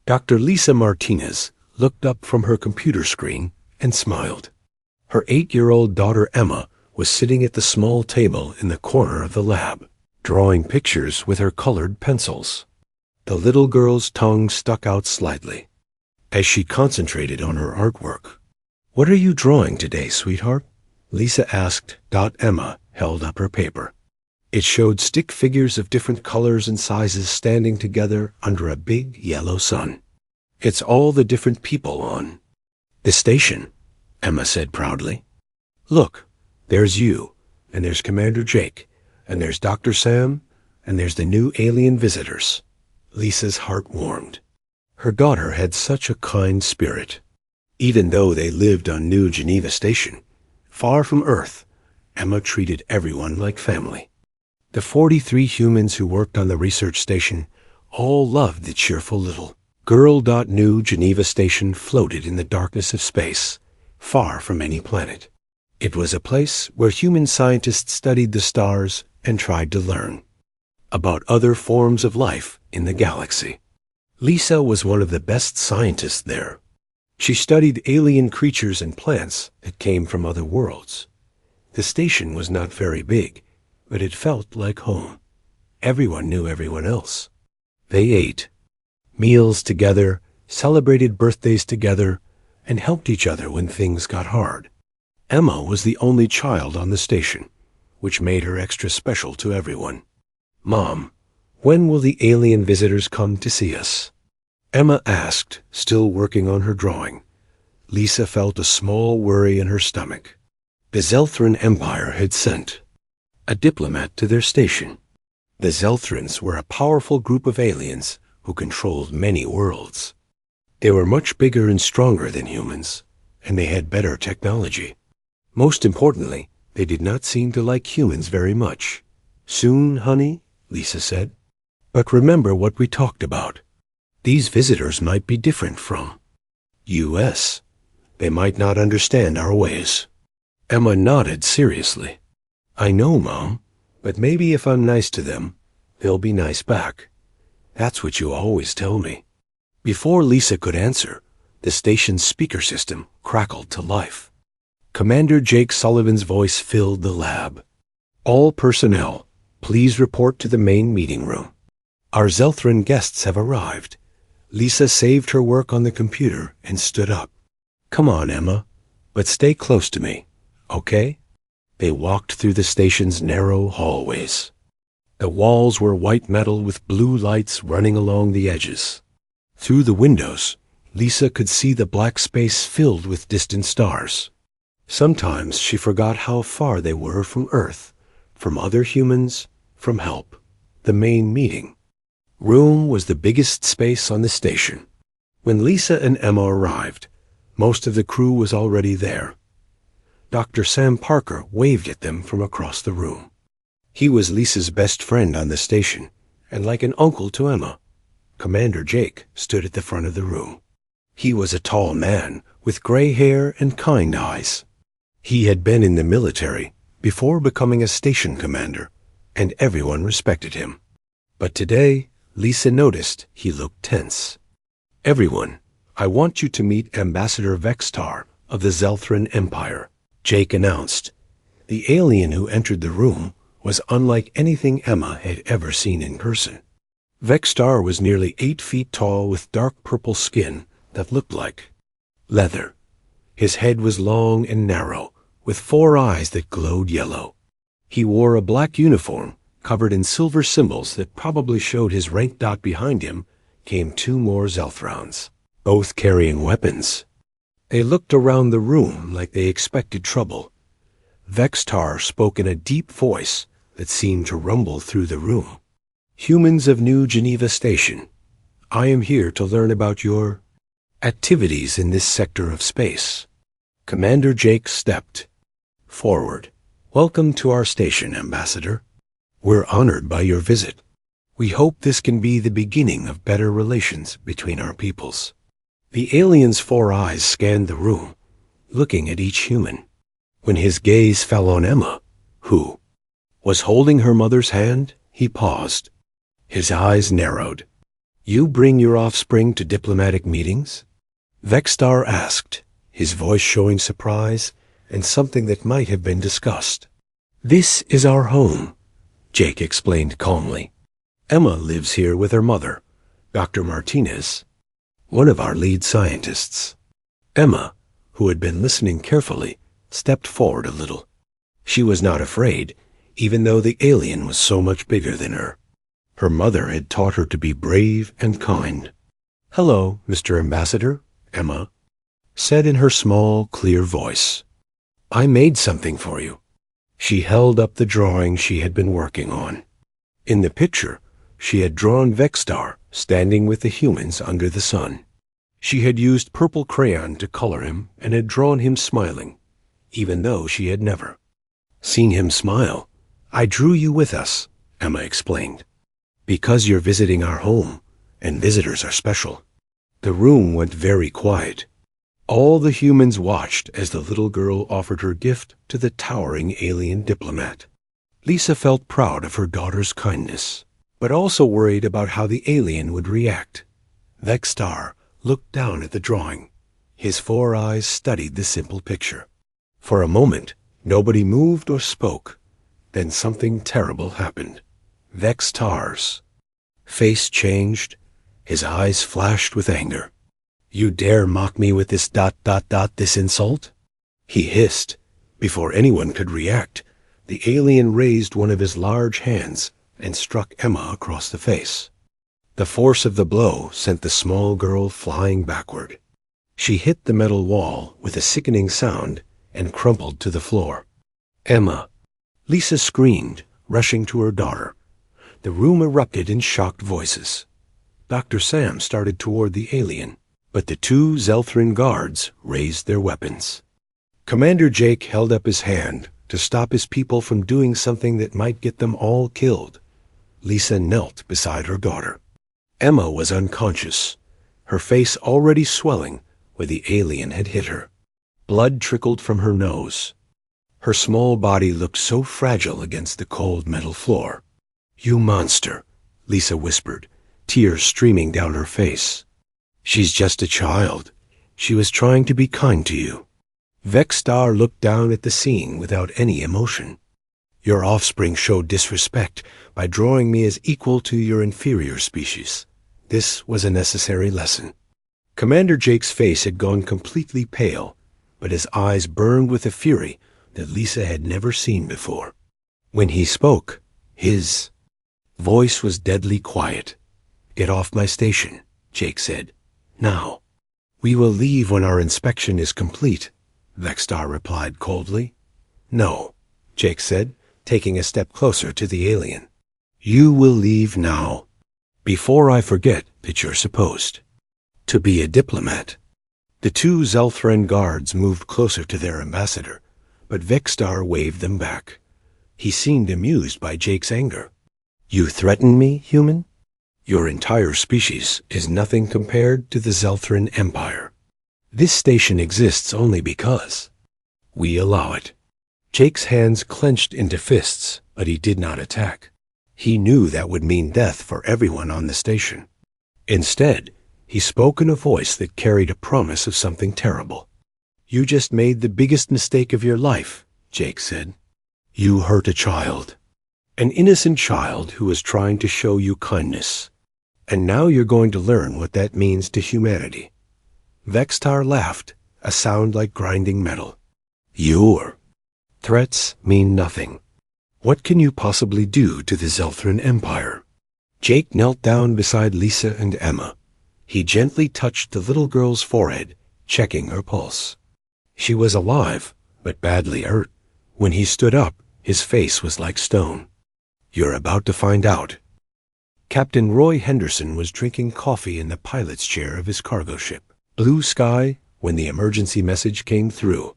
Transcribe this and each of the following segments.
Dr. Lisa Martinez looked up from her computer screen and smiled. Her 8-year-old daughter Emma was sitting at the small table in the corner of the lab, drawing pictures with her colored pencils. The little girl's tongue stuck out slightly as she concentrated on her artwork. "What are you drawing today, sweetheart?" Lisa asked. Emma held up her paper. It showed stick figures of different colors and sizes standing together under a big yellow sun. "It's all the different people on the station," Emma said proudly. "Look, there's you, and there's Commander Jake, and there's Dr. Sam, and there's the new alien visitors." Lisa's heart warmed. Her daughter had such a kind spirit. Even though they lived on New Geneva Station, far from Earth, Emma treated everyone like family. The 43 humans who worked on the research station all loved the cheerful little girl. New Geneva Station floated in the darkness of space, far from any planet. It was a place where human scientists studied the stars and tried to learn about other forms of life in the galaxy. Lisa was one of the best scientists there. She studied alien creatures and plants that came from other worlds. The station was not very big, but it felt like home. Everyone knew everyone else. They ate meals together, celebrated birthdays together, and helped each other when things got hard. Emma was the only child on the station, which made her extra special to everyone. "Mom, when will the alien visitors come to see us?" Emma asked, still working on her drawing. Lisa felt a small worry in her stomach. The Zelthran Empire had sent a diplomat to their station. The Zelthrans were a powerful group of aliens who controlled many worlds. They were much bigger and stronger than humans, and they had better technology. Most importantly, they did not seem to like humans very much. "Soon, honey," Lisa said. "But remember what we talked about. These visitors might be different from US. They might not understand our ways." Emma nodded seriously. "I know, Mom, but maybe if I'm nice to them, they'll be nice back. That's what you always tell me." Before Lisa could answer, the station's speaker system crackled to life. Commander Jake Sullivan's voice filled the lab. "All personnel, please report to the main meeting room. Our Zelthran guests have arrived." Lisa saved her work on the computer and stood up. "Come on, Emma, but stay close to me, okay?" They walked through the station's narrow hallways. The walls were white metal with blue lights running along the edges. Through the windows, Lisa could see the black space filled with distant stars. Sometimes she forgot how far they were from Earth, from other humans, from help. The main meeting room was the biggest space on the station. When Lisa and Emma arrived, most of the crew was already there. Dr. Sam Parker waved at them from across the room. He was Lisa's best friend on the station, and like an uncle to Emma. Commander Jake stood at the front of the room. He was a tall man with gray hair and kind eyes. He had been in the military before becoming a station commander, and everyone respected him. But today, Lisa noticed he looked tense. "Everyone, I want you to meet Ambassador Vextar of the Zelthran Empire," Jake announced. The alien who entered the room was unlike anything Emma had ever seen in person. Vextar was nearly 8 feet tall with dark purple skin that looked like leather. His head was long and narrow, with 4 eyes that glowed yellow. He wore a black uniform covered in silver symbols that probably showed his rank. Behind him came 2 more Zelthrans, both carrying weapons. They looked around the room like they expected trouble. Vextar spoke in a deep voice that seemed to rumble through the room. "Humans of New Geneva Station, I am here to learn about your activities in this sector of space." Commander Jake stepped forward. "Welcome to our station, Ambassador. We're honored by your visit. We hope this can be the beginning of better relations between our peoples." The alien's 4 eyes scanned the room, looking at each human. When his gaze fell on Emma, who was holding her mother's hand, he paused. His eyes narrowed. You bring your offspring to diplomatic meetings? Vexstar asked, his voice showing surprise and something that might have been discussed. This is our home, Jake explained calmly. Emma lives here with her mother, Dr. Martinez, one of our lead scientists. Emma, who had been listening carefully, stepped forward a little. She was not afraid, even though the alien was so much bigger than her. Her mother had taught her to be brave and kind. "Hello, Mr. Ambassador," Emma said in her small, clear voice. "I made something for you." She held up the drawing she had been working on. In the picture, she had drawn Vexstar standing with the humans under the sun. She had used purple crayon to color him and had drawn him smiling, even though she had never seen him smile. "I drew you with us," Emma explained, "because you're visiting our home, and visitors are special." The room went very quiet. All the humans watched as the little girl offered her gift to the towering alien diplomat. Lisa felt proud of her daughter's kindness, but also worried about how the alien would react. Vexstar looked down at the drawing. His 4 eyes studied the simple picture. For a moment, nobody moved or spoke. Then something terrible happened. Vexstar's face changed. His eyes flashed with anger. "You dare mock me with this ... this insult?" he hissed. Before anyone could react, the alien raised one of his large hands and struck Emma across the face. The force of the blow sent the small girl flying backward. She hit the metal wall with a sickening sound and crumpled to the floor. "Emma!" Lisa screamed, rushing to her daughter. The room erupted in shocked voices. Dr. Sam started toward the alien, but the 2 Zelthran guards raised their weapons. Commander Jake held up his hand to stop his people from doing something that might get them all killed. Lisa knelt beside her daughter. Emma was unconscious, her face already swelling where the alien had hit her. Blood trickled from her nose. Her small body looked so fragile against the cold metal floor. "You monster," Lisa whispered, tears streaming down her face. "She's just a child. She was trying to be kind to you." Vexstar looked down at the scene without any emotion. "Your offspring showed disrespect by drawing me as equal to your inferior species. This was a necessary lesson." Commander Jake's face had gone completely pale, but his eyes burned with a fury that Lisa had never seen before. When he spoke, his voice was deadly quiet. "Get off my station," Jake said. "Now." "We will leave when our inspection is complete," Vexstar replied coldly. "No," Jake said, taking a step closer to the alien. "You will leave now, before I forget that you're supposed to be a diplomat." The 2 Zelthran guards moved closer to their ambassador, but Vexstar waved them back. He seemed amused by Jake's anger. "You threaten me, human? Your entire species is nothing compared to the Zelthran Empire. This station exists only because we allow it." Jake's hands clenched into fists, but he did not attack. He knew that would mean death for everyone on the station. Instead, he spoke in a voice that carried a promise of something terrible. "You just made the biggest mistake of your life," Jake said. "You hurt a child. An innocent child who was trying to show you kindness. And now you're going to learn what that means to humanity." Vexstar laughed, a sound like grinding metal. "Your threats mean nothing. What can you possibly do to the Zelthran Empire?" Jake knelt down beside Lisa and Emma. He gently touched the little girl's forehead, checking her pulse. She was alive, but badly hurt. When he stood up, his face was like stone. "You're about to find out." Captain Roy Henderson was drinking coffee in the pilot's chair of his cargo ship, Blue Sky, when the emergency message came through.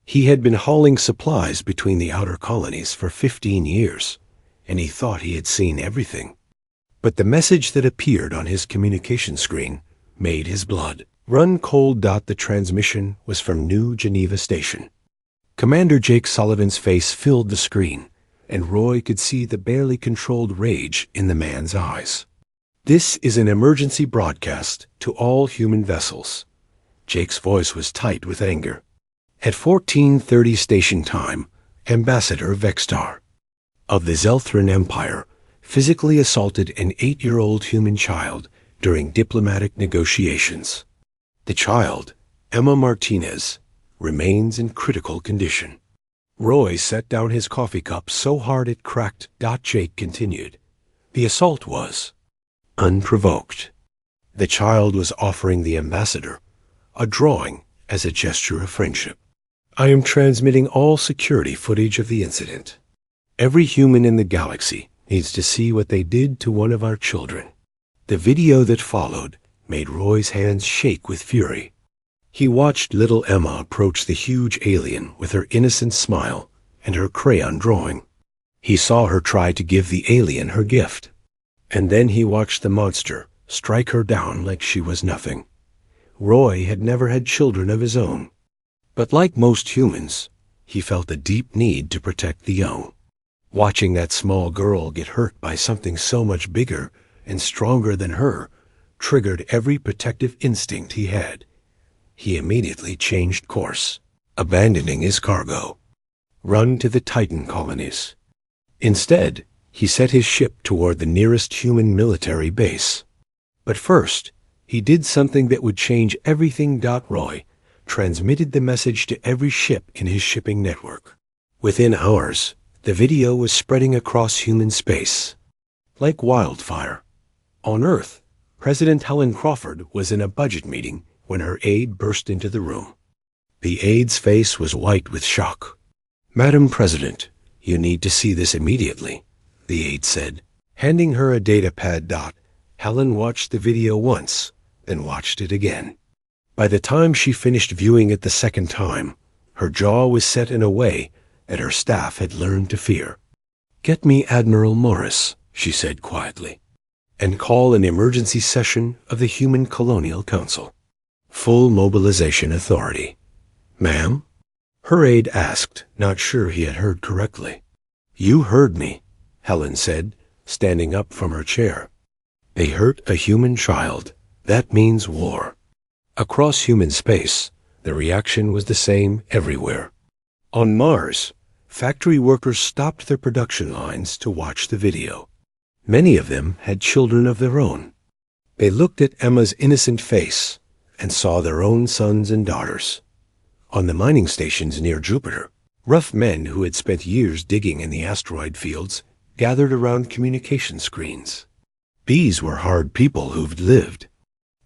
He had been hauling supplies between the outer colonies for 15 years, and he thought he had seen everything. But the message that appeared on his communication screen made his blood run cold. The transmission was from New Geneva Station. Commander Jake Sullivan's face filled the screen, and Roy could see the barely controlled rage in the man's eyes. This is an emergency broadcast to all human vessels. Jake's voice was tight with anger. At 14:30 station time, Ambassador Vextar of the Zelthran Empire physically assaulted an 8-year-old human child during diplomatic negotiations. The child, Emma Martinez, remains in critical condition. Roy set down his coffee cup so hard it cracked. Jake continued. The assault was unprovoked. The child was offering the ambassador a drawing as a gesture of friendship. I am transmitting all security footage of the incident. Every human in the galaxy needs to see what they did to one of our children. The video that followed made Roy's hands shake with fury. He watched little Emma approach the huge alien with her innocent smile and her crayon drawing. He saw her try to give the alien her gift. And then he watched the monster strike her down like she was nothing. Roy had never had children of his own. But like most humans, he felt a deep need to protect the young. Watching that small girl get hurt by something so much bigger and stronger than her triggered every protective instinct he had. He immediately changed course, abandoning his cargo. Run to the Titan colonies. Instead, he set his ship toward the nearest human military base. But first, he did something that would change everything. Roy transmitted the message to every ship in his shipping network. Within hours, the video was spreading across human space like wildfire. On Earth, President Helen Crawford was in a budget meeting when her aide burst into the room. The aide's face was white with shock. Madam President, you need to see this immediately, the aide said, handing her a data pad. Helen watched the video once, then watched it again. By the time she finished viewing it the second time, her jaw was set in a way that her staff had learned to fear. Get me Admiral Morris, she said quietly, and call an emergency session of the Human Colonial Council. Full mobilization authority. Ma'am? Her aide asked, not sure he had heard correctly. You heard me, Helen said, standing up from her chair. They hurt a human child. That means war. Across human space, the reaction was the same everywhere. On Mars, factory workers stopped their production lines to watch the video. Many of them had children of their own. They looked at Emma's innocent face and saw their own sons and daughters. On the mining stations near Jupiter, rough men who had spent years digging in the asteroid fields gathered around communication screens. These were hard people who'd lived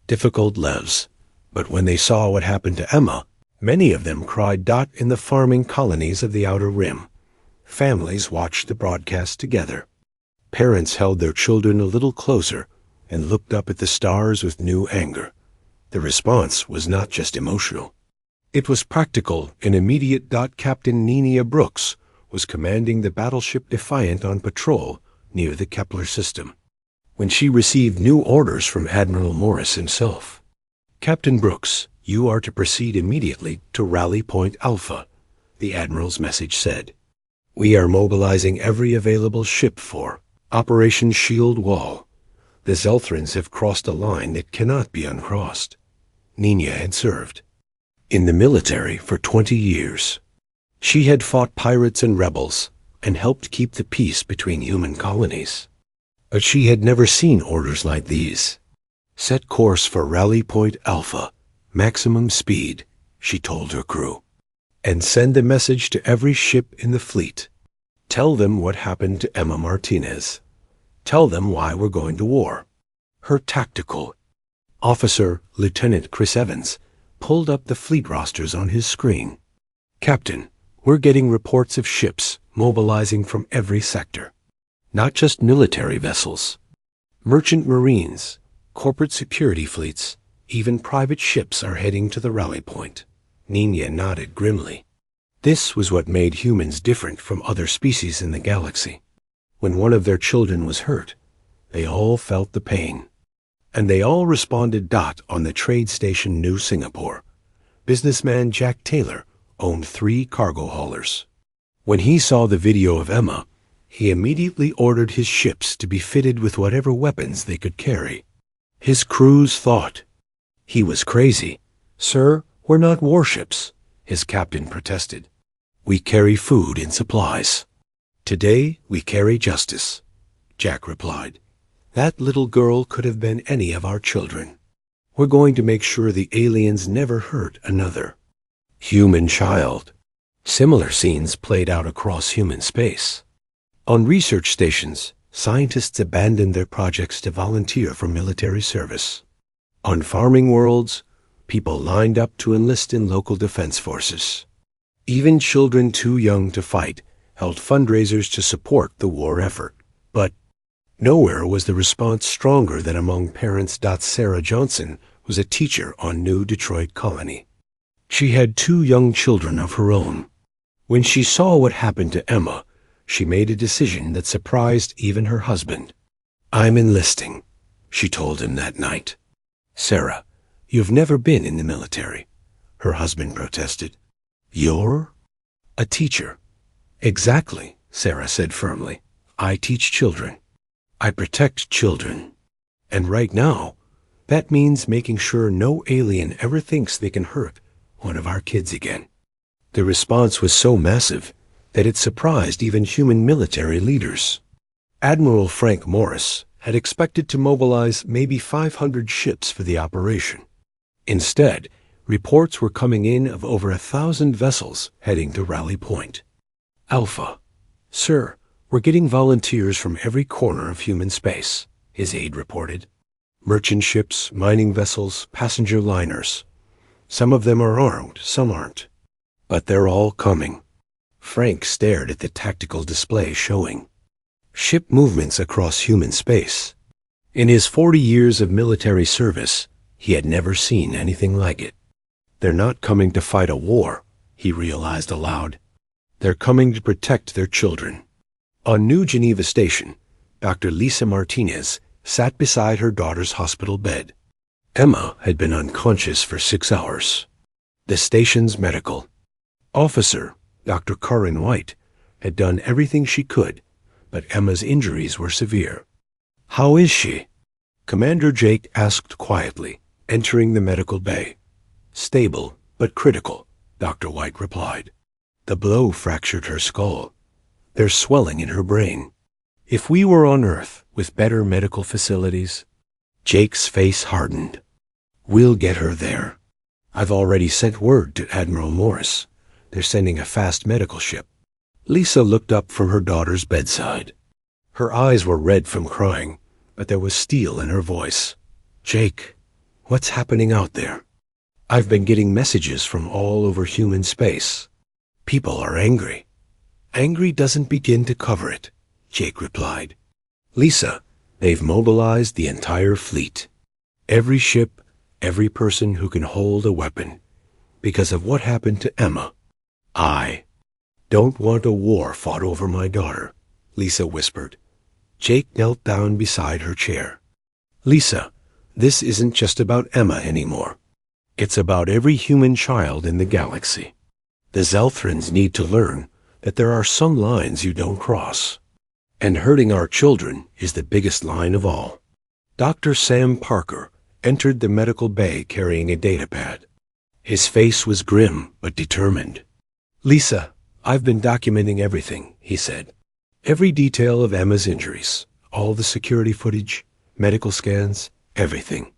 difficult lives, but when they saw what happened to Emma, many of them cried. In the farming colonies of the Outer Rim, families watched the broadcast together. Parents held their children a little closer and looked up at the stars with new anger. The response was not just emotional. It was practical and immediate. Captain Nenia Brooks was commanding the battleship Defiant on patrol near the Kepler system when she received new orders from Admiral Morris himself. Captain Brooks, you are to proceed immediately to Rally Point Alpha, the Admiral's message said. We are mobilizing every available ship for Operation Shield Wall. The Zelthrans have crossed a line that cannot be uncrossed. Nina had served in the military for 20 years. She had fought pirates and rebels and helped keep the peace between human colonies. But she had never seen orders like these. Set course for Rally Point Alpha, maximum speed, she told her crew. And send a message to every ship in the fleet. Tell them what happened to Emma Martinez. Tell them why we're going to war. Her tactical officer, Lieutenant Chris Evans, pulled up the fleet rosters on his screen. Captain, we're getting reports of ships mobilizing from every sector. Not just military vessels. Merchant marines, corporate security fleets, even private ships are heading to the rally point. Nina nodded grimly. This was what made humans different from other species in the galaxy. When one of their children was hurt, they all felt the pain. And they all responded. On the trade station New Singapore, businessman Jack Taylor owned 3 cargo haulers. When he saw the video of Emma, He immediately ordered his ships to be fitted with whatever weapons they could carry. His crews thought he was crazy. "Sir, we're not warships," his captain protested. "We carry food and supplies." "Today we carry justice," Jack replied. "That little girl could have been any of our children. We're going to make sure the aliens never hurt another human child." Similar scenes played out across human space. On research stations, scientists abandoned their projects to volunteer for military service. On farming worlds, people lined up to enlist in local defense forces. Even children too young to fight held fundraisers to support the war effort. But nowhere was the response stronger than among parents. Sarah Johnson was a teacher on New Detroit Colony. She had 2 young children of her own. When she saw what happened to Emma, she made a decision that surprised even her husband. "I'm enlisting," she told him that night. "Sarah, you've never been in the military," her husband protested. "You're a teacher." "Exactly," Sarah said firmly. "I teach children. I protect children. And right now, that means making sure no alien ever thinks they can hurt one of our kids again." The response was so massive that it surprised even human military leaders. Admiral Frank Morris had expected to mobilize maybe 500 ships for the operation. Instead, reports were coming in of over 1,000 vessels heading to Rally Point. "Alpha, sir, we're getting volunteers from every corner of human space," his aide reported. "Merchant ships, mining vessels, passenger liners. Some of them are armed, some aren't. But they're all coming." Frank stared at the tactical display showing ship movements across human space. In his 40 years of military service, he had never seen anything like it. "They're not coming to fight a war," he realized aloud. "They're coming to protect their children." On New Geneva Station, Dr. Lisa Martinez sat beside her daughter's hospital bed. Emma had been unconscious for 6 hours. The station's medical officer, Dr. Karin White, had done everything she could, but Emma's injuries were severe. "How is she?" Commander Jake asked quietly, entering the medical bay. "Stable, but critical," Dr. White replied. "The blow fractured her skull. There's swelling in her brain. If we were on Earth with better medical facilities..." Jake's face hardened. "We'll get her there. I've already sent word to Admiral Morris. They're sending a fast medical ship." Lisa looked up from her daughter's bedside. Her eyes were red from crying, but there was steel in her voice. "Jake, what's happening out there? I've been getting messages from all over human space. People are angry." "Angry doesn't begin to cover it," Jake replied. "Lisa, they've mobilized the entire fleet. Every ship, every person who can hold a weapon. Because of what happened to Emma. I don't want a war fought over my daughter," Lisa whispered. Jake knelt down beside her chair. "Lisa, this isn't just about Emma anymore. It's about every human child in the galaxy. The Zelthrans need to learn that there are some lines you don't cross. And hurting our children is the biggest line of all." Dr. Sam Parker entered the medical bay carrying a datapad. His face was grim but determined. "Lisa, I've been documenting everything," he said. "Every detail of Emma's injuries, all the security footage, medical scans, everything.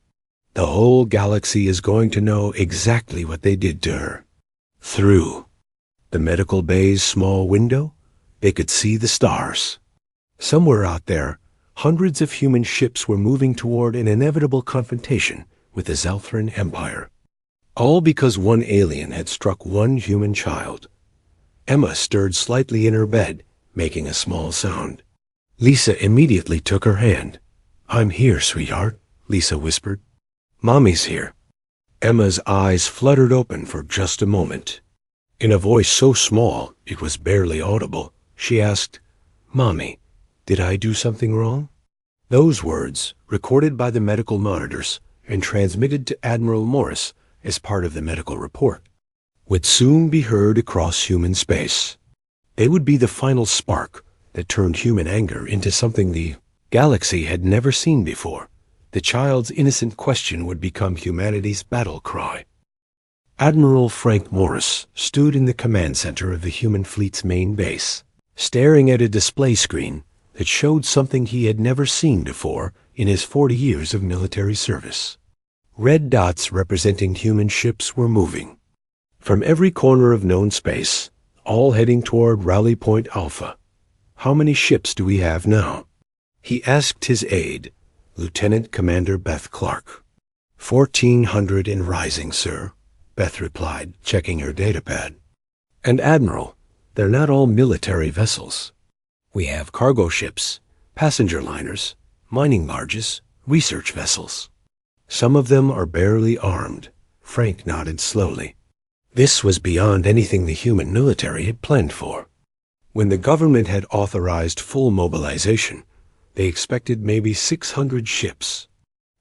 The whole galaxy is going to know exactly what they did to her." Through the medical bay's small window, they could see the stars. Somewhere out there, hundreds of human ships were moving toward an inevitable confrontation with the Zelthran Empire. All because one alien had struck one human child. Emma stirred slightly in her bed, making a small sound. Lisa immediately took her hand. "I'm here, sweetheart," Lisa whispered. "Mommy's here." Emma's eyes fluttered open for just a moment. In a voice so small it was barely audible, she asked, "Mommy, did I do something wrong?" Those words, recorded by the medical monitors and transmitted to Admiral Morris as part of the medical report, would soon be heard across human space. They would be the final spark that turned human anger into something the galaxy had never seen before. The child's innocent question would become humanity's battle cry. Admiral Frank Morris stood in the command center of the human fleet's main base, staring at a display screen that showed something he had never seen before in his 40 years of military service. Red dots representing human ships were moving from every corner of known space, all heading toward Rally Point Alpha. "How many ships do we have now?" he asked his aide, Lieutenant Commander Beth Clark. 1,400 and rising, sir," Beth replied, checking her datapad. "And Admiral, they're not all military vessels. We have cargo ships, passenger liners, mining barges, research vessels. Some of them are barely armed." Frank nodded slowly. This was beyond anything the human military had planned for. When the government had authorized full mobilization, they expected maybe 600 ships.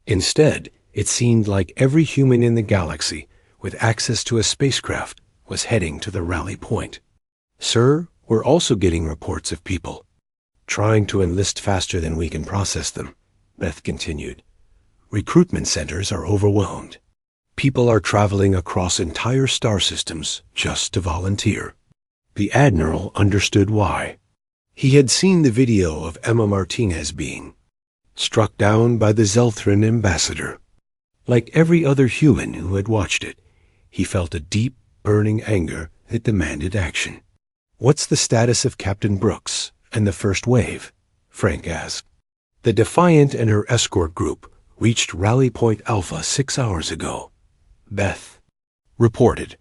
Instead, it seemed like every human in the galaxy with access to a spacecraft was heading to the rally point. "Sir, we're also getting reports of people trying to enlist faster than we can process them," Beth continued. "Recruitment centers are overwhelmed. People are traveling across entire star systems just to volunteer." The Admiral understood why. He had seen the video of Emma Martinez being struck down by the Zelthran ambassador. Like every other human who had watched it, he felt a deep, burning anger that demanded action. "What's the status of Captain Brooks and the first wave?" Frank asked. "The Defiant and her escort group reached Rally Point Alpha 6 hours ago," Beth reported.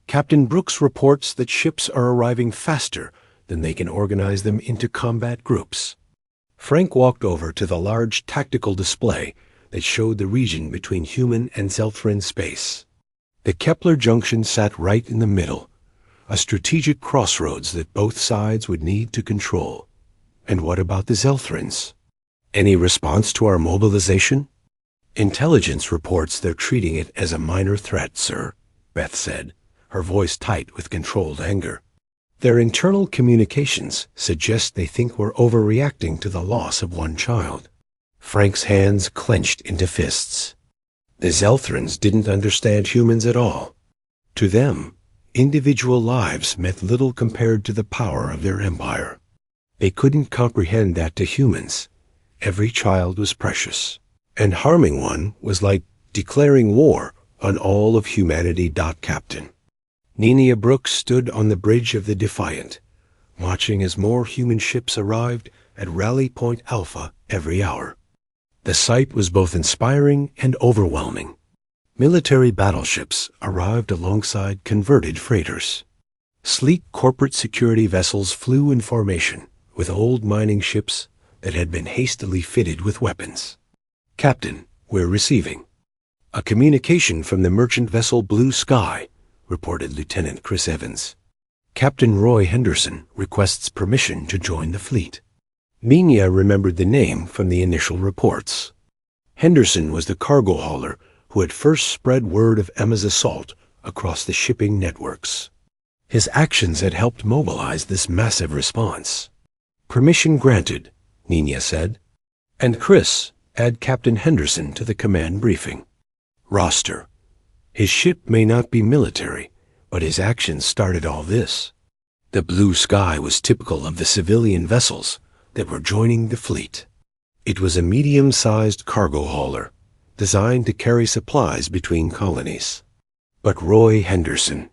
"Captain Brooks reports that ships are arriving faster than they can organize them into combat groups." Frank walked over to the large tactical display that showed the region between human and Zelthran space. The Kepler junction sat right in the middle, a strategic crossroads that both sides would need to control. "And what about the Zelthrans? Any response to our mobilization?" "Intelligence reports they're treating it as a minor threat, sir," Beth said, her voice tight with controlled anger. "Their internal communications suggest they think we're overreacting to the loss of one child." Frank's hands clenched into fists. The Zelthrans didn't understand humans at all. To them, individual lives meant little compared to the power of their empire. They couldn't comprehend that to humans, every child was precious, and harming one was like declaring war on all of humanity. Captain Nina Brooks stood on the bridge of the Defiant, watching as more human ships arrived at Rally Point Alpha every hour. The sight was both inspiring and overwhelming. Military battleships arrived alongside converted freighters. Sleek corporate security vessels flew in formation with old mining ships that had been hastily fitted with weapons. "Captain, we're receiving a communication from the merchant vessel Blue Sky," reported Lieutenant Chris Evans. "Captain Roy Henderson requests permission to join the fleet." Minya remembered the name from the initial reports. Henderson was the cargo hauler who had first spread word of Emma's assault across the shipping networks. His actions had helped mobilize this massive response. "Permission granted," Nina said. "And Chris, add Captain Henderson to the command briefing. Roster. His ship may not be military, but his actions started all this." The Blue Sky was typical of the civilian vessels that were joining the fleet. It was a medium-sized cargo hauler, designed to carry supplies between colonies. But Roy Henderson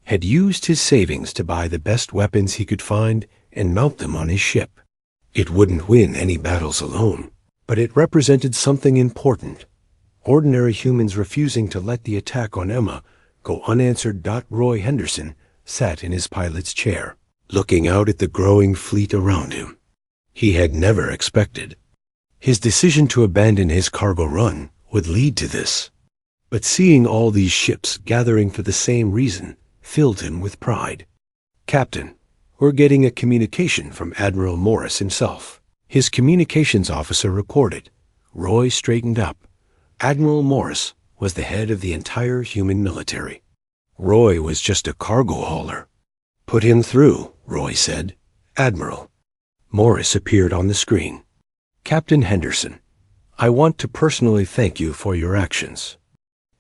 had used his savings to buy the best weapons he could find and mount them on his ship. It wouldn't win any battles alone, but it represented something important. Ordinary humans refusing to let the attack on Emma go unanswered. Roy Henderson sat in his pilot's chair, looking out at the growing fleet around him. He had never expected his decision to abandon his cargo run would lead to this. But seeing all these ships gathering for the same reason filled him with pride. "Captain, we're getting a communication from Admiral Morris himself." His communications officer reported. Roy straightened up. Admiral Morris was the head of the entire human military. Roy was just a cargo hauler. "Put him through," Roy said. "Admiral." Morris appeared on the screen. Captain Henderson, I want to personally thank you for your actions.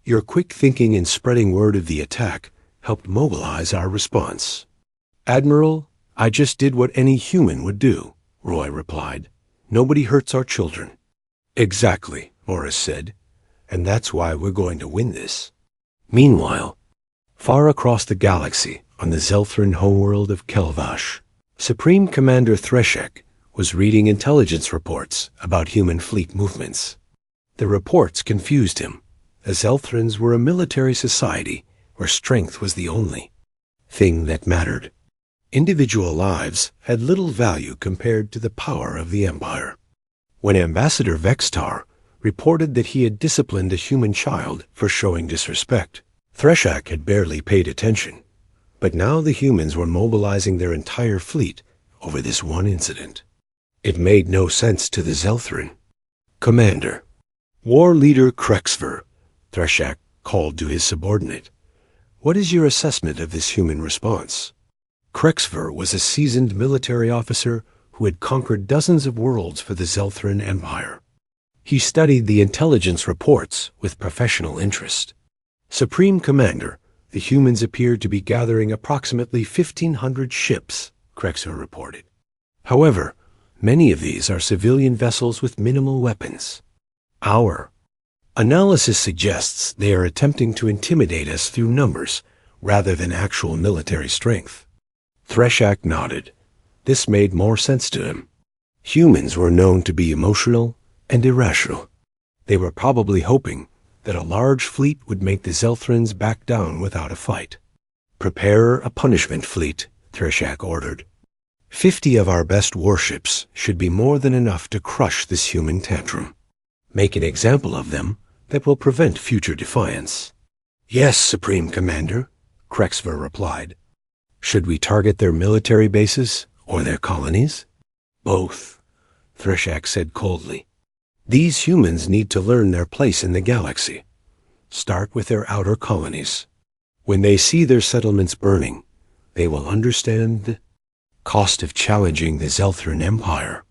Your quick thinking and spreading word of the attack helped mobilize our response. Admiral, I just did what any human would do, Roy replied. Nobody hurts our children. Exactly, Morris said, and that's why we're going to win this. Meanwhile, far across the galaxy, on the Zelthran homeworld of Kelvash, Supreme Commander Threshek was reading intelligence reports about human fleet movements. The reports confused him, as Zelthrans were a military society where strength was the only thing that mattered. Individual lives had little value compared to the power of the Empire. When Ambassador Vextar reported that he had disciplined a human child for showing disrespect, Threshak had barely paid attention, but now the humans were mobilizing their entire fleet over this one incident. It made no sense to the Zelthran. Commander, War Leader Krexver, Threshak called to his subordinate. What is your assessment of this human response? Krexver was a seasoned military officer who had conquered dozens of worlds for the Zelthran Empire. He studied the intelligence reports with professional interest. Supreme Commander, the humans appeared to be gathering approximately 1,500 ships, Krexver reported. However, many of these are civilian vessels with minimal weapons. Our analysis suggests they are attempting to intimidate us through numbers rather than actual military strength. Threshak nodded. This made more sense to him. Humans were known to be emotional and irrational. They were probably hoping that a large fleet would make the Zelthrans back down without a fight. Prepare a punishment fleet, Threshak ordered. 50 of our best warships should be more than enough to crush this human tantrum. Make an example of them that will prevent future defiance. Yes, Supreme Commander, Krexver replied. Should we target their military bases or their colonies? Both, Threshak said coldly. These humans need to learn their place in the galaxy. Start with their outer colonies. When they see their settlements burning, they will understand the cost of challenging the Zelthran Empire.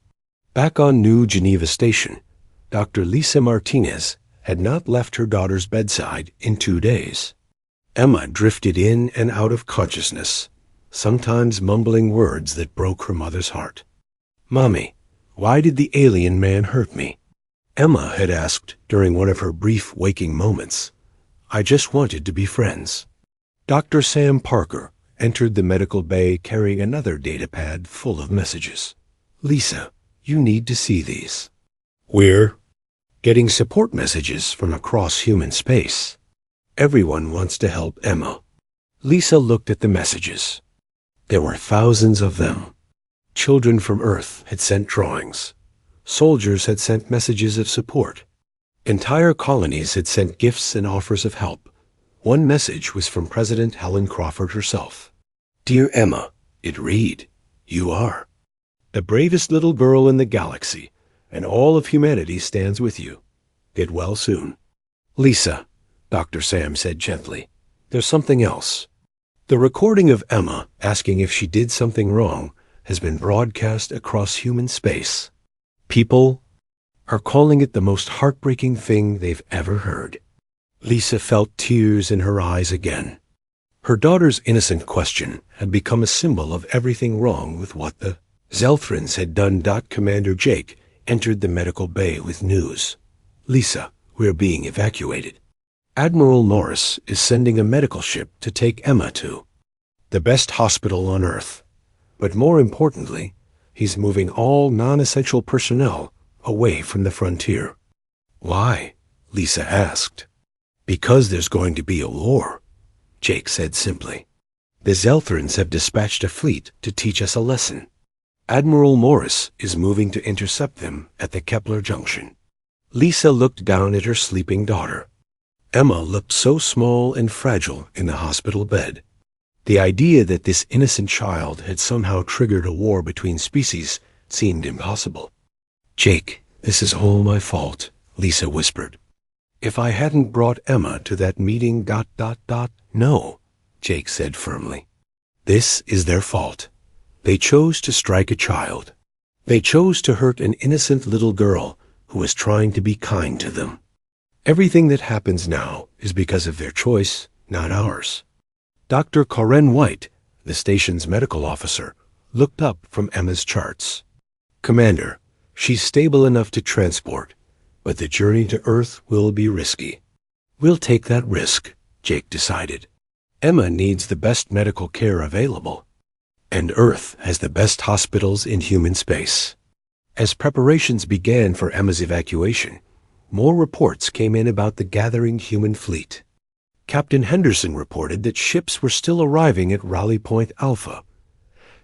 Back on New Geneva Station, Dr. Lisa Martinez had not left her daughter's bedside in 2 days. Emma drifted in and out of consciousness, sometimes mumbling words that broke her mother's heart. Mommy, why did the alien man hurt me? Emma had asked during one of her brief waking moments. I just wanted to be friends. Dr. Sam Parker entered the medical bay carrying another datapad full of messages. Lisa, you need to see these. We're getting support messages from across human space. Everyone wants to help Emma. Lisa looked at the messages. There were thousands of them. Children from Earth had sent drawings. Soldiers had sent messages of support. Entire colonies had sent gifts and offers of help. One message was from President Helen Crawford herself. Dear Emma, it read, you are the bravest little girl in the galaxy, and all of humanity stands with you. Get well soon. Lisa, Dr. Sam said gently, there's something else. The recording of Emma asking if she did something wrong has been broadcast across human space. People are calling it the most heartbreaking thing they've ever heard. Lisa felt tears in her eyes again. Her daughter's innocent question had become a symbol of everything wrong with what the Zelthrans had done. Commander Jake entered the medical bay with news. Lisa, we're being evacuated. Admiral Morris is sending a medical ship to take Emma to the best hospital on Earth. But more importantly, he's moving all non-essential personnel away from the frontier. Why? Lisa asked. Because there's going to be a war, Jake said simply. The Zelthrans have dispatched a fleet to teach us a lesson. Admiral Morris is moving to intercept them at the Kepler Junction. Lisa looked down at her sleeping daughter. Emma looked so small and fragile in the hospital bed. The idea that this innocent child had somehow triggered a war between species seemed impossible. Jake, this is all my fault, Lisa whispered. If I hadn't brought Emma to that meeting... No, Jake said firmly. This is their fault. They chose to strike a child. They chose to hurt an innocent little girl who was trying to be kind to them. Everything that happens now is because of their choice, not ours. Dr. Karen White, the station's medical officer, looked up from Emma's charts. Commander, she's stable enough to transport, but the journey to Earth will be risky. We'll take that risk, Jake decided. Emma needs the best medical care available, and Earth has the best hospitals in human space. As preparations began for Emma's evacuation, more reports came in about the gathering human fleet. Captain Henderson reported that ships were still arriving at Raleigh Point Alpha.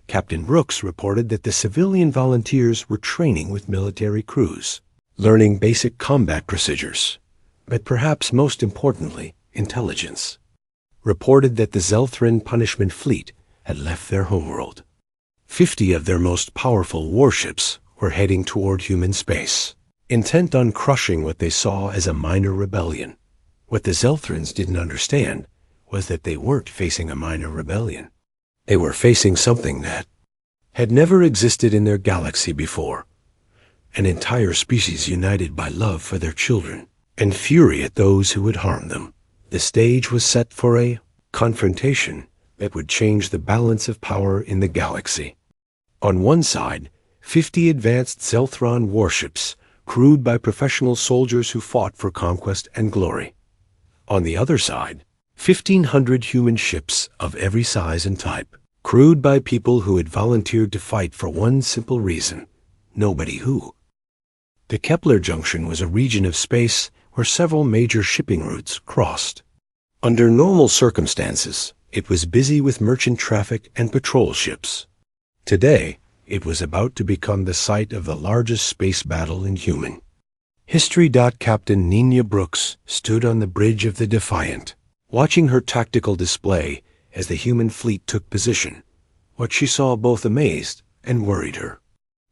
Captain Brooks reported that the civilian volunteers were training with military crews, learning basic combat procedures, but perhaps most importantly, intelligence. Reported that the Zelthran punishment fleet had left their homeworld. 50 of their most powerful warships were heading toward human space, intent on crushing what they saw as a minor rebellion. What the Zelthrans didn't understand was that they weren't facing a minor rebellion. They were facing something that had never existed in their galaxy before. An entire species united by love for their children and fury at those who would harm them. The stage was set for a confrontation that would change the balance of power in the galaxy. On one side, 50 advanced Zelthran warships crewed by professional soldiers who fought for conquest and glory. On the other side, 1,500 human ships of every size and type, crewed by people who had volunteered to fight for one simple reason: nobody who. The Kepler Junction was a region of space where several major shipping routes crossed. Under normal circumstances, it was busy with merchant traffic and patrol ships. Today, it was about to become the site of the largest space battle in human history. Captain Nina Brooks stood on the bridge of the Defiant, watching her tactical display as the human fleet took position. What she saw both amazed and worried her.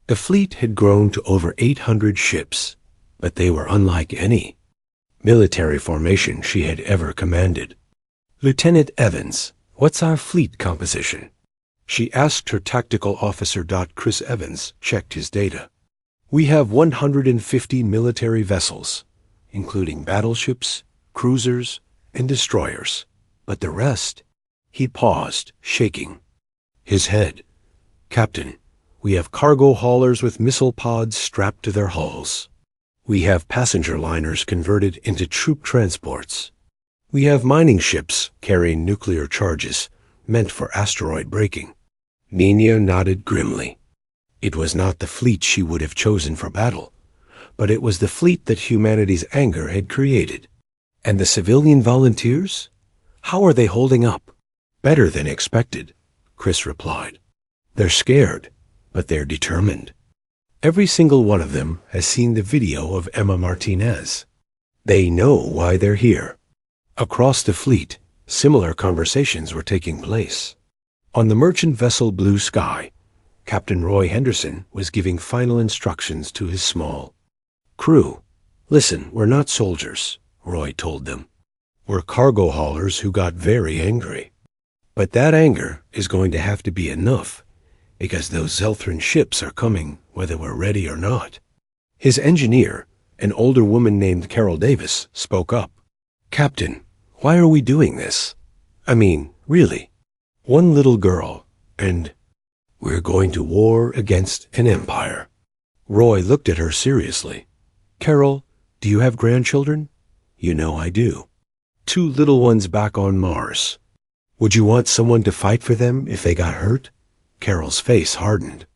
The fleet had grown to over 800 ships, but they were unlike any military formation she had ever commanded. Lieutenant Evans, what's our fleet composition? She asked her tactical officer. Chris Evans checked his data. We have 150 military vessels, including battleships, cruisers, and destroyers. But the rest? He paused, shaking his head. Captain, we have cargo haulers with missile pods strapped to their hulls. We have passenger liners converted into troop transports. We have mining ships carrying nuclear charges meant for asteroid braking. Nina nodded grimly. It was not the fleet she would have chosen for battle, but it was the fleet that humanity's anger had created. And the civilian volunteers? How are they holding up? Better than expected, Chris replied. They're scared, but they're determined. Every single one of them has seen the video of Emma Martinez. They know why they're here. Across the fleet, similar conversations were taking place. On the merchant vessel Blue Sky, Captain Roy Henderson was giving final instructions to his small crew. Listen, we're not soldiers, Roy told them. We're cargo haulers who got very angry. But that anger is going to have to be enough, because those Zelthran ships are coming whether we're ready or not. His engineer, an older woman named Carol Davis, spoke up. Captain, why are we doing this? I mean, really. One little girl, and we're going to war against an empire. Roy looked at her seriously. Carol, do you have grandchildren? You know I do. 2 little ones back on Mars. Would you want someone to fight for them if they got hurt? Carol's face hardened.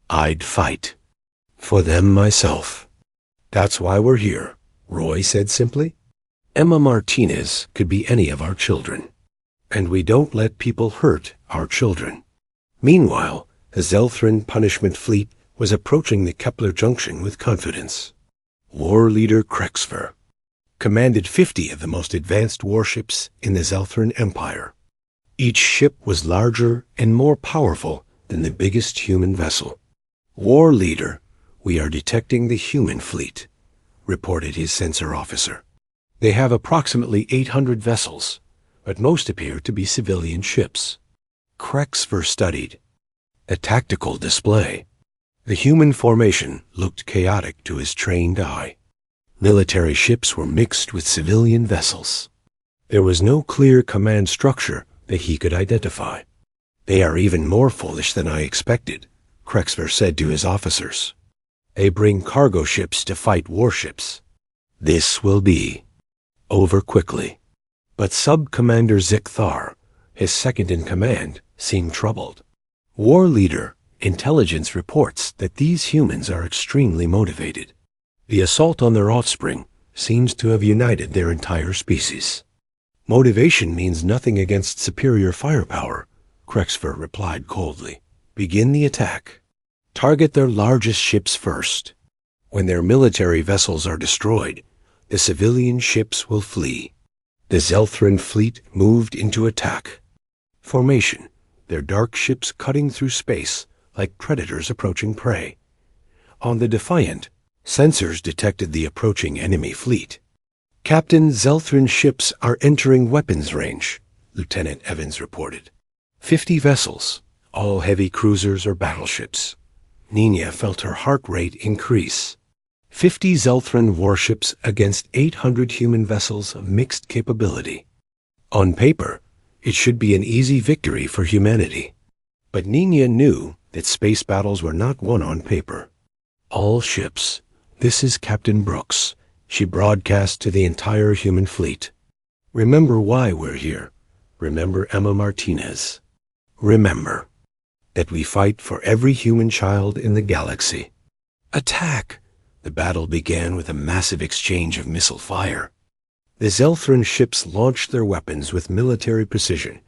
I'd fight. For them myself. That's why we're here, Roy said simply. Emma Martinez could be any of our children, and we don't let people hurt our children. Meanwhile, the Zelthran punishment fleet was approaching the Kepler Junction with confidence. War leader Krexfer commanded 50 of the most advanced warships in the Zelthran Empire. Each ship was larger and more powerful than the biggest human vessel. War leader, we are detecting the human fleet, reported his sensor officer. They have approximately 800 vessels, but most appear to be civilian ships. Krexfer studied a tactical display. The human formation looked chaotic to his trained eye. Military ships were mixed with civilian vessels. There was no clear command structure that he could identify. "They are even more foolish than I expected," Krexver said to his officers. "They bring cargo ships to fight warships. This will be over quickly." But Sub-Commander Zikthar, his second-in-command, seemed troubled. "War leader, intelligence reports that these humans are extremely motivated. The assault on their offspring seems to have united their entire species." "Motivation means nothing against superior firepower," Krexver replied coldly. "Begin the attack. Target their largest ships first. When their military vessels are destroyed, the civilian ships will flee." The Zelthran fleet moved into attack. Formation, their dark ships cutting through space like predators approaching prey. On the Defiant, sensors detected the approaching enemy fleet. "Captain, Zelthran ships are entering weapons range," Lieutenant Evans reported. 50 vessels, all heavy cruisers or battleships. Nina felt her heart rate increase. 50 Zelthran warships against 800 human vessels of mixed capability. On paper, it should be an easy victory for humanity. But Nina knew that space battles were not won on paper. "All ships, this is Captain Brooks," she broadcast to the entire human fleet. "Remember why we're here. Remember Emma Martinez. Remember that we fight for every human child in the galaxy. Attack!" The battle began with a massive exchange of missile fire. The Zelthran ships launched their weapons with military precision,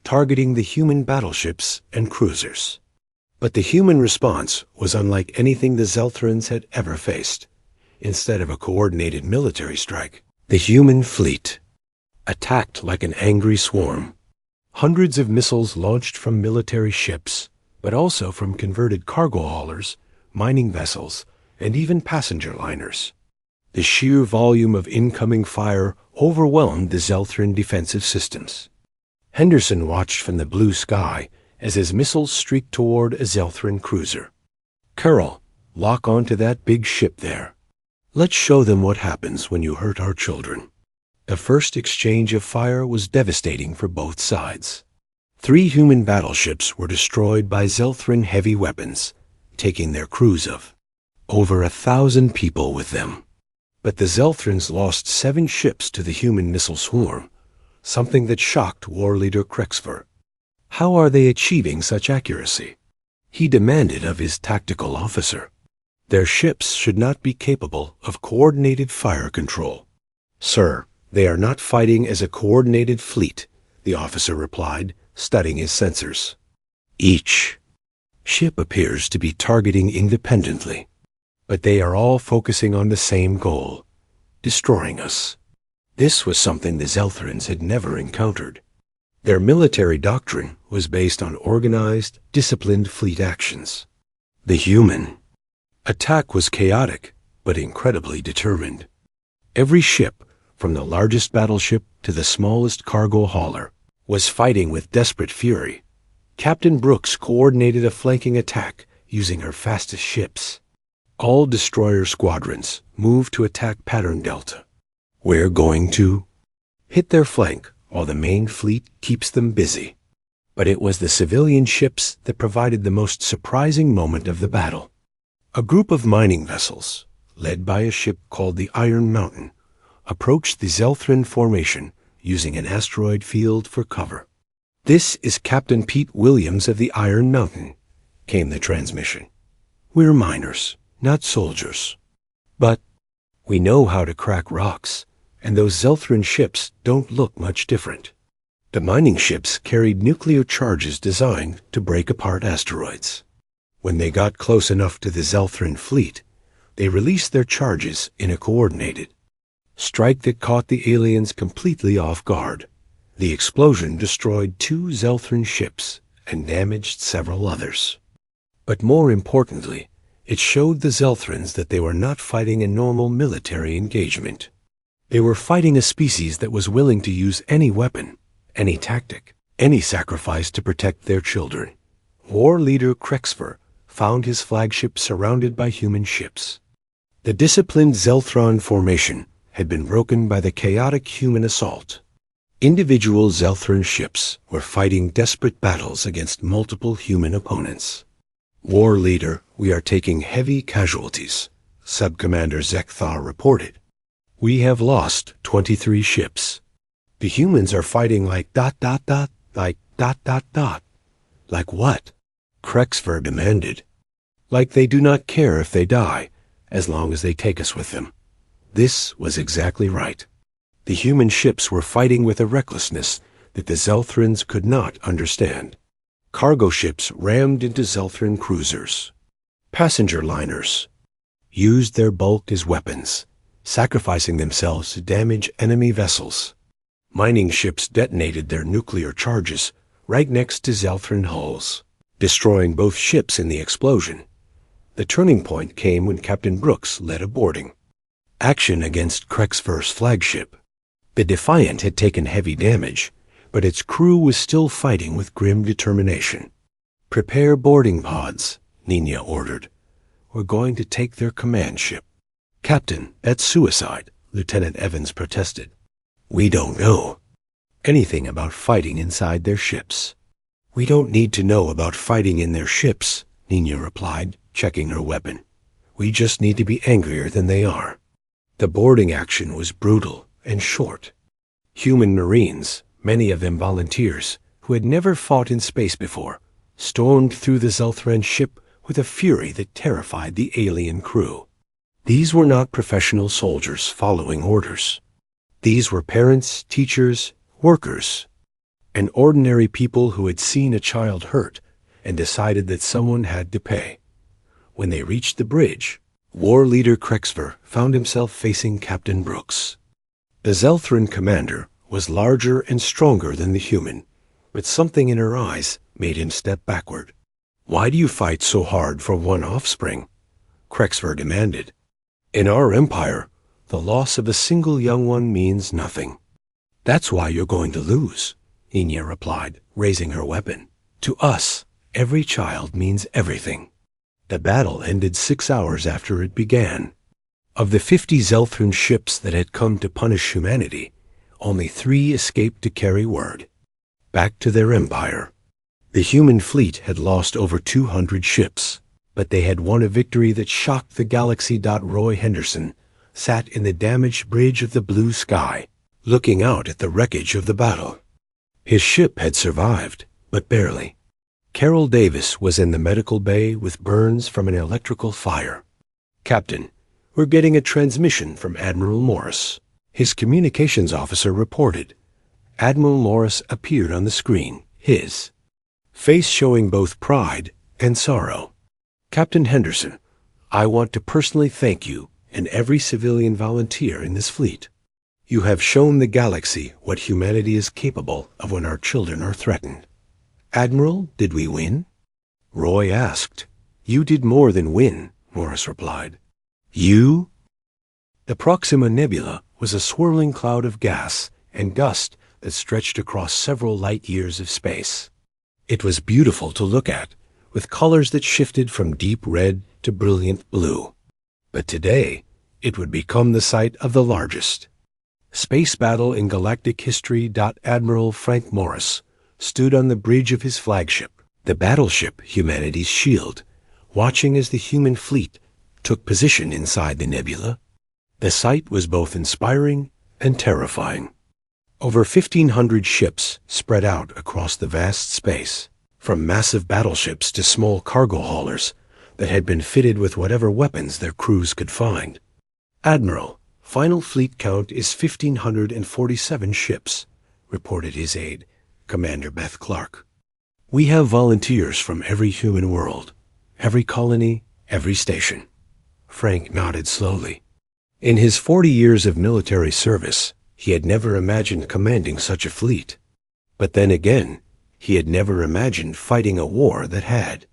targeting the human battleships and cruisers. But the human response was unlike anything the Zelthrans had ever faced. Instead of a coordinated military strike, the human fleet attacked like an angry swarm. Hundreds of missiles launched from military ships, but also from converted cargo haulers, mining vessels, and even passenger liners. The sheer volume of incoming fire overwhelmed the Zelthran defensive systems. Henderson watched from the blue sky as his missiles streaked toward a Zelthran cruiser. "Carol, lock onto that big ship there. Let's show them what happens when you hurt our children." The first exchange of fire was devastating for both sides. 3 human battleships were destroyed by Zelthran heavy weapons, taking their crews of over 1,000 people with them. But the Zelthrans lost 7 ships to the human missile swarm, something that shocked war leader Krexver. How are they achieving such accuracy? He demanded of his tactical officer. Their ships should not be capable of coordinated fire control. "Sir, they are not fighting as a coordinated fleet," the officer replied, studying his sensors. "Each ship appears to be targeting independently, but they are all focusing on the same goal, destroying us." This was something the Zelthrans had never encountered. Their military doctrine was based on organized, disciplined fleet actions. The human attack was chaotic, but incredibly determined. Every ship, from the largest battleship to the smallest cargo hauler, was fighting with desperate fury. Captain Brooks coordinated a flanking attack using her fastest ships. All destroyer squadrons moved to attack Pattern Delta. We're going to hit their flank while the main fleet keeps them busy. But it was the civilian ships that provided the most surprising moment of the battle. A group of mining vessels, led by a ship called the Iron Mountain, approached the Zelthran formation using an asteroid field for cover. "This is Captain Pete Williams of the Iron Mountain," came the transmission. "We're miners, not soldiers. But we know how to crack rocks, and those Zelthran ships don't look much different." The mining ships carried nuclear charges designed to break apart asteroids. When they got close enough to the Zelthran fleet, they released their charges in a coordinated strike that caught the aliens completely off guard. The explosion destroyed 2 Zelthran ships and damaged several others. But more importantly, it showed the Zelthrans that they were not fighting a normal military engagement. They were fighting a species that was willing to use any weapon, any tactic, any sacrifice to protect their children. War leader Krexver found his flagship surrounded by human ships. The disciplined Zelthron formation had been broken by the chaotic human assault. Individual Zelthron ships were fighting desperate battles against multiple human opponents. "War leader, we are taking heavy casualties," Sub-Commander Zekthar reported. "We have lost 23 ships. The humans are fighting like ... Like what?" Krexver demanded. "Like they do not care if they die, as long as they take us with them." This was exactly right. The human ships were fighting with a recklessness that the Zelthrons could not understand. Cargo ships rammed into Zelthron cruisers. Passenger liners used their bulk as weapons, sacrificing themselves to damage enemy vessels. Mining ships detonated their nuclear charges right next to Zelthron hulls, destroying both ships in the explosion. The turning point came when Captain Brooks led a boarding. Action against Krexver's flagship. The Defiant had taken heavy damage, but its crew was still fighting with grim determination. "Prepare boarding pods," Nina ordered. "We're going to take their command ship." "Captain, that's suicide," Lieutenant Evans protested. "We don't know anything about fighting inside their ships." "We don't need to know about fighting in their ships," Nina replied, checking her weapon. "We just need to be angrier than they are." The boarding action was brutal and short. Human Marines, many of them volunteers, who had never fought in space before, stormed through the Zelthran ship with a fury that terrified the alien crew. These were not professional soldiers following orders. These were parents, teachers, workers, and ordinary people who had seen a child hurt and decided that someone had to pay. When they reached the bridge, War Leader Krexver found himself facing Captain Brooks. The Zelthran commander was larger and stronger than the human, but something in her eyes made him step backward. "Why do you fight so hard for one offspring?" Krexver demanded. "In our empire, the loss of a single young one means nothing." "That's why you're going to lose," Nina replied, raising her weapon. "To us, every child means everything." The battle ended 6 hours after it began. Of the 50 Zelthran ships that had come to punish humanity, only 3 escaped to carry word back to their empire. The human fleet had lost over 200 ships, but they had won a victory that shocked the galaxy. Roy Henderson sat in the damaged bridge of the blue sky, looking out at the wreckage of the battle. His ship had survived, but barely. Carol Davis was in the medical bay with burns from an electrical fire. "Captain, we're getting a transmission from Admiral Morris," his communications officer reported. Admiral Morris appeared on the screen, his face showing both pride and sorrow. "Captain Henderson, I want to personally thank you and every civilian volunteer in this fleet. You have shown the galaxy what humanity is capable of when our children are threatened." "Admiral, did we win?" Roy asked. "You did more than win," Morris replied. "You?" The Proxima Nebula was a swirling cloud of gas and dust that stretched across several light years of space. It was beautiful to look at, with colors that shifted from deep red to brilliant blue. But today, it would become the site of the largest space battle in galactic history. Admiral Frank Morris stood on the bridge of his flagship, the battleship Humanity's Shield, watching as the human fleet took position inside the nebula. The sight was both inspiring and terrifying. Over 1,500 ships spread out across the vast space, from massive battleships to small cargo haulers that had been fitted with whatever weapons their crews could find. "Admiral, final fleet count is 1,547 ships," reported his aide, Commander Beth Clark. "We have volunteers from every human world, every colony, every station." Frank nodded slowly. In his 40 years of military service, he had never imagined commanding such a fleet. But then again, he had never imagined fighting a war that had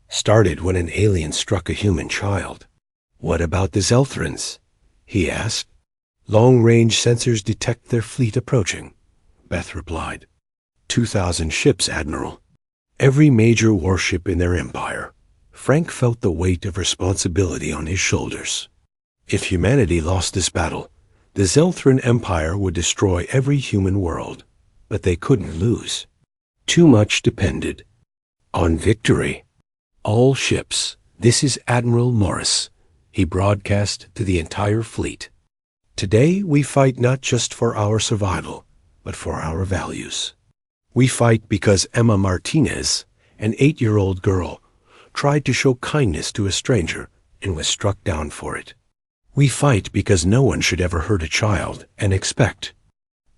started when an alien struck a human child. "What about the Zelthrons?" he asked. "Long-range sensors detect their fleet approaching," Beth replied. 2,000 ships, Admiral. Every major warship in their empire. Frank felt the weight of responsibility on his shoulders. If humanity lost this battle, the Zelthran Empire would destroy every human world, but they couldn't lose. Too much depended on victory. All ships, this is Admiral Morris, he broadcast to the entire fleet. Today we fight not just for our survival, but for our values. We fight because Emma Martinez, an 8-year-old girl, tried to show kindness to a stranger and was struck down for it. We fight because no one should ever hurt a child and expect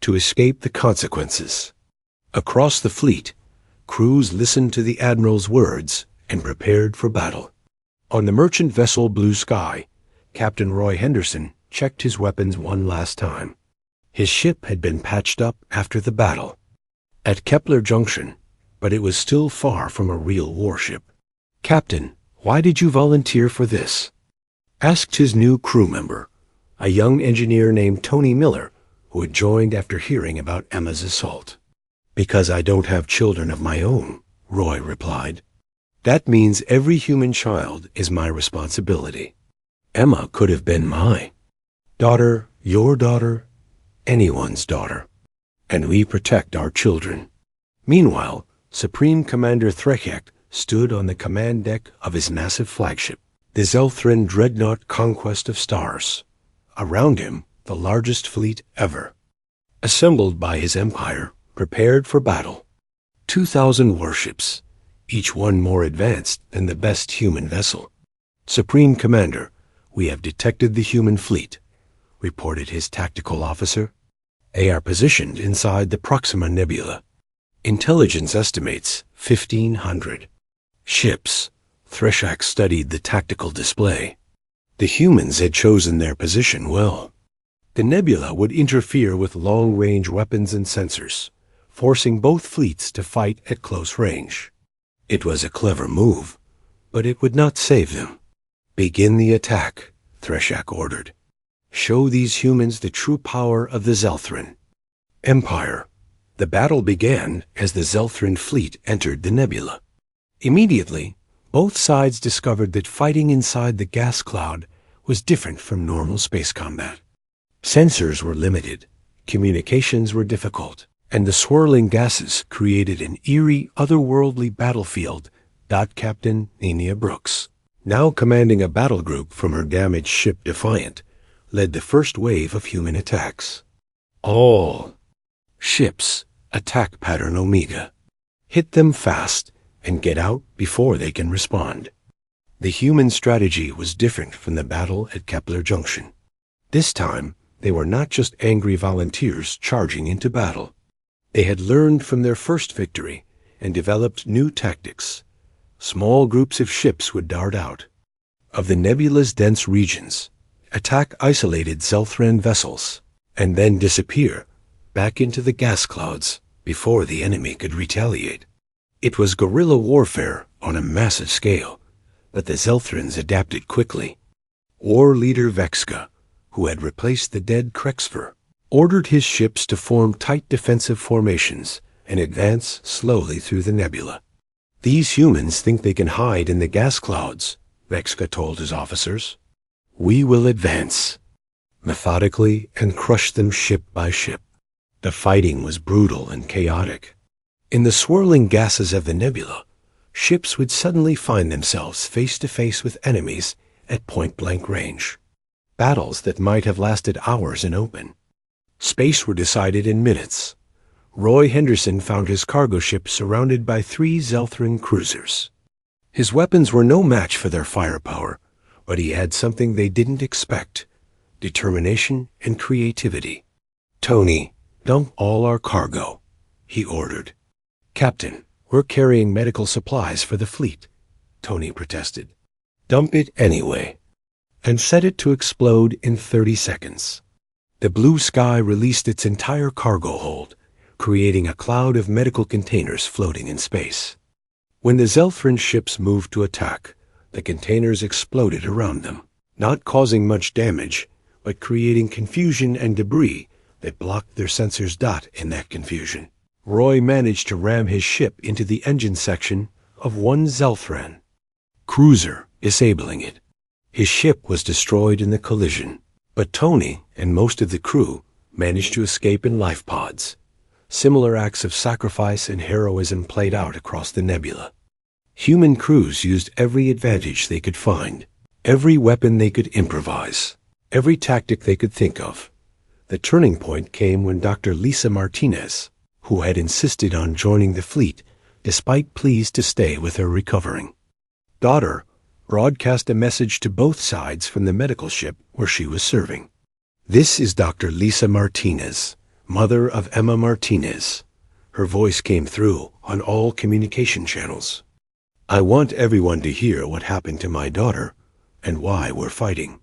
to escape the consequences. Across the fleet, crews listened to the Admiral's words and prepared for battle. On the merchant vessel Blue Sky, Captain Roy Henderson checked his weapons one last time. His ship had been patched up after the battle at Kepler Junction, but it was still far from a real warship. "Captain, why did you volunteer for this?" asked his new crew member, a young engineer named Tony Miller, who had joined after hearing about Emma's assault. "Because I don't have children of my own," Roy replied. "That means every human child is my responsibility. Emma could have been my daughter, your daughter, anyone's daughter, and we protect our children." Meanwhile, Supreme Commander Threchek stood on the command deck of his massive flagship, the Zelthran Dreadnought Conquest of Stars. Around him, the largest fleet ever, assembled by his empire, prepared for battle. 2,000 warships, each one more advanced than the best human vessel. "Supreme Commander, we have detected the human fleet," reported his tactical officer. "They are positioned inside the Proxima Nebula. Intelligence estimates 1,500 ships." Threshak studied the tactical display. The humans had chosen their position well. The nebula would interfere with long-range weapons and sensors, forcing both fleets to fight at close range. It was a clever move, but it would not save them. "Begin the attack," Threshak ordered. "Show these humans the true power of the Zelthran Empire." The battle began as the Zelthran fleet entered the nebula. Immediately, both sides discovered that fighting inside the gas cloud was different from normal space combat. Sensors were limited, communications were difficult, and the swirling gases created an eerie, otherworldly battlefield. Captain Nenia Brooks, now commanding a battle group from her damaged ship Defiant, led the first wave of human attacks. All ships attack pattern Omega. Hit them fast and get out before they can respond. The human strategy was different from the battle at Kepler Junction. This time, they were not just angry volunteers charging into battle. They had learned from their first victory and developed new tactics. Small groups of ships would dart out of the nebula's dense regions, attack isolated Zelthran vessels, and then disappear back into the gas clouds before the enemy could retaliate. It was guerrilla warfare on a massive scale, but the Zelthrans adapted quickly. War leader Vexka, who had replaced the dead Krexfer, ordered his ships to form tight defensive formations and advance slowly through the nebula. "These humans think they can hide in the gas clouds," Vexka told his officers. "We will advance methodically and crush them ship by ship." The fighting was brutal and chaotic. In the swirling gases of the nebula, ships would suddenly find themselves face to face with enemies at point-blank range. Battles that might have lasted hours in open space were decided in minutes. Roy Henderson found his cargo ship surrounded by 3 Zelthran cruisers. His weapons were no match for their firepower, but he had something they didn't expect: determination and creativity. "Tony, dump all our cargo," he ordered. "Captain, we're carrying medical supplies for the fleet," Tony protested. "Dump it anyway, and set it to explode in 30 seconds. The Blue Sky released its entire cargo hold, creating a cloud of medical containers floating in space. When the Zelthran ships moved to attack, the containers exploded around them, not causing much damage, but creating confusion and debris that blocked their sensors. In that confusion, Roy managed to ram his ship into the engine section of one Zelthran cruiser, disabling it. His ship was destroyed in the collision, but Tony and most of the crew managed to escape in life pods. Similar acts of sacrifice and heroism played out across the nebula. Human crews used every advantage they could find, every weapon they could improvise, every tactic they could think of. The turning point came when Dr. Lisa Martinez, who had insisted on joining the fleet despite pleas to stay with her recovering daughter, broadcast a message to both sides from the medical ship where she was serving. "This is Dr. Lisa Martinez, mother of Emma Martinez." Her voice came through on all communication channels. "I want everyone to hear what happened to my daughter and why we're fighting."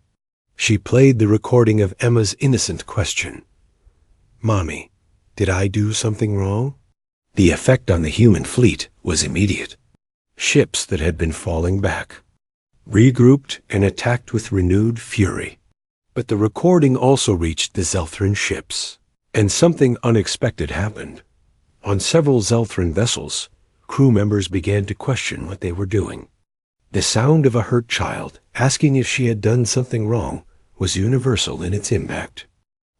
She played the recording of Emma's innocent question. "Mommy, did I do something wrong?" The effect on the human fleet was immediate. Ships that had been falling back regrouped and attacked with renewed fury. But the recording also reached the Zelthran ships, and something unexpected happened. On several Zelthran vessels, crew members began to question what they were doing. The sound of a hurt child asking if she had done something wrong was universal in its impact.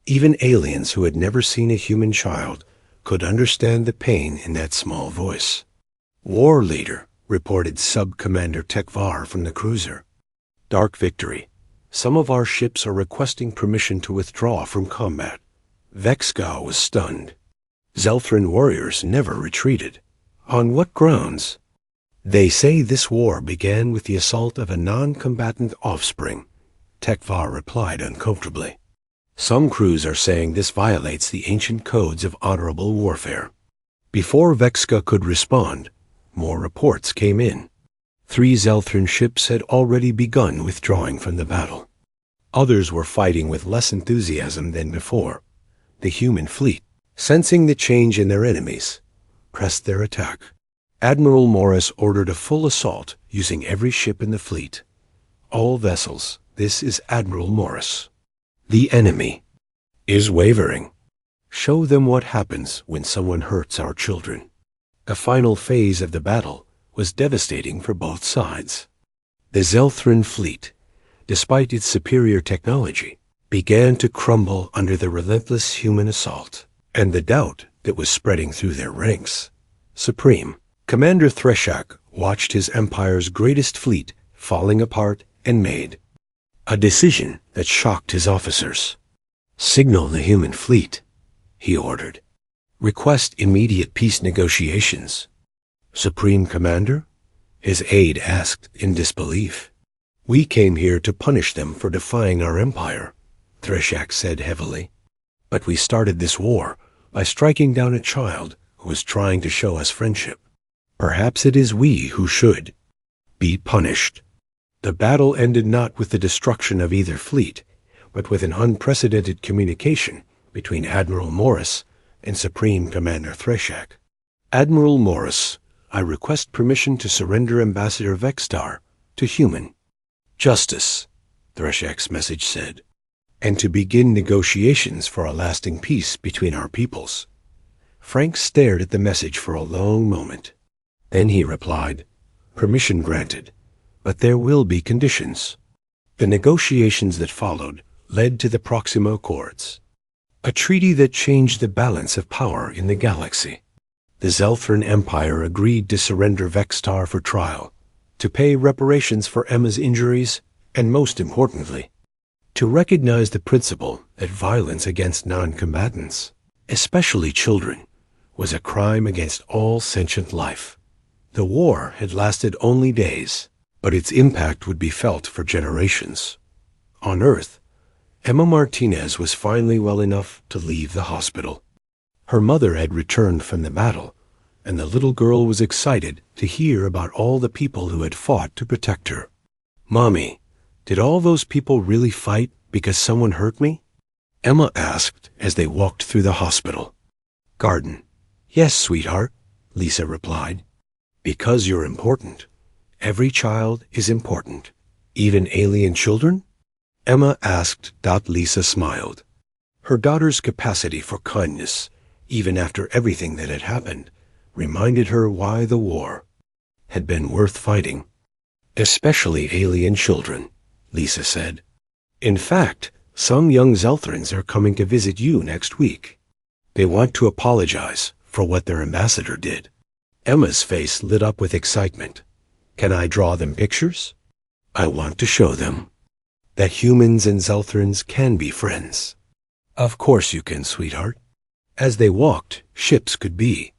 Even aliens who had never seen a human child could understand the pain in that small voice. "War leader," reported Sub-Commander Tekvar from the cruiser. "Dark victory. Some of our ships are requesting permission to withdraw from combat." Vexka was stunned. Zelthran warriors never retreated. On what grounds? "They say this war began with the assault of a non-combatant offspring," Tekvar replied uncomfortably. "Some crews are saying this violates the ancient codes of honorable warfare." Before Vexka could respond, more reports came in. 3 Zelthran ships had already begun withdrawing from the battle. Others were fighting with less enthusiasm than before. The human fleet, sensing the change in their enemies, pressed their attack. Admiral Morris ordered a full assault using every ship in the fleet. "All vessels, this is Admiral Morris. The enemy is wavering. Show them what happens when someone hurts our children." A final phase of the battle was devastating for both sides. The Zelthran fleet, despite its superior technology, began to crumble under the relentless human assault and the doubt that was spreading through their ranks. Supreme Commander Threshak watched his empire's greatest fleet falling apart and made a decision that shocked his officers. "Signal the human fleet," he ordered. "Request immediate peace negotiations." "Supreme Commander?" His aide asked in disbelief. "We came here to punish them for defying our empire," Threshak said heavily. "But we started this war by striking down a child who was trying to show us friendship. Perhaps it is we who should be punished." The battle ended not with the destruction of either fleet, but with an unprecedented communication between Admiral Morris and Supreme Commander Threshak. "Admiral Morris, I request permission to surrender Ambassador Vextar to human justice," Threshak's message said, "and to begin negotiations for a lasting peace between our peoples." Frank stared at the message for a long moment. Then he replied, "Permission granted, but there will be conditions." The negotiations that followed led to the Proxima Accords, a treaty that changed the balance of power in the galaxy. The Zelthran Empire agreed to surrender Vextar for trial, to pay reparations for Emma's injuries, and most importantly, to recognize the principle that violence against non-combatants, especially children, was a crime against all sentient life. The war had lasted only days, but its impact would be felt for generations. On Earth, Emma Martinez was finally well enough to leave the hospital. Her mother had returned from the battle, and the little girl was excited to hear about all the people who had fought to protect her. "Mommy, did all those people really fight because someone hurt me?" Emma asked as they walked through the hospital. Garden. "Yes, sweetheart," Lisa replied. "Because you're important. Every child is important. Even alien children?" Emma asked. Lisa smiled. Her daughter's capacity for kindness, even after everything that had happened, reminded her why the war had been worth fighting. Especially alien children, Lisa said. In fact, some young Zelthrans are coming to visit you next week. They want to apologize for what their ambassador did. Emma's face lit up with excitement. Can I draw them pictures? I want to show them that humans and Zelthrans can be friends. Of course you can, sweetheart. As they walked, ships could be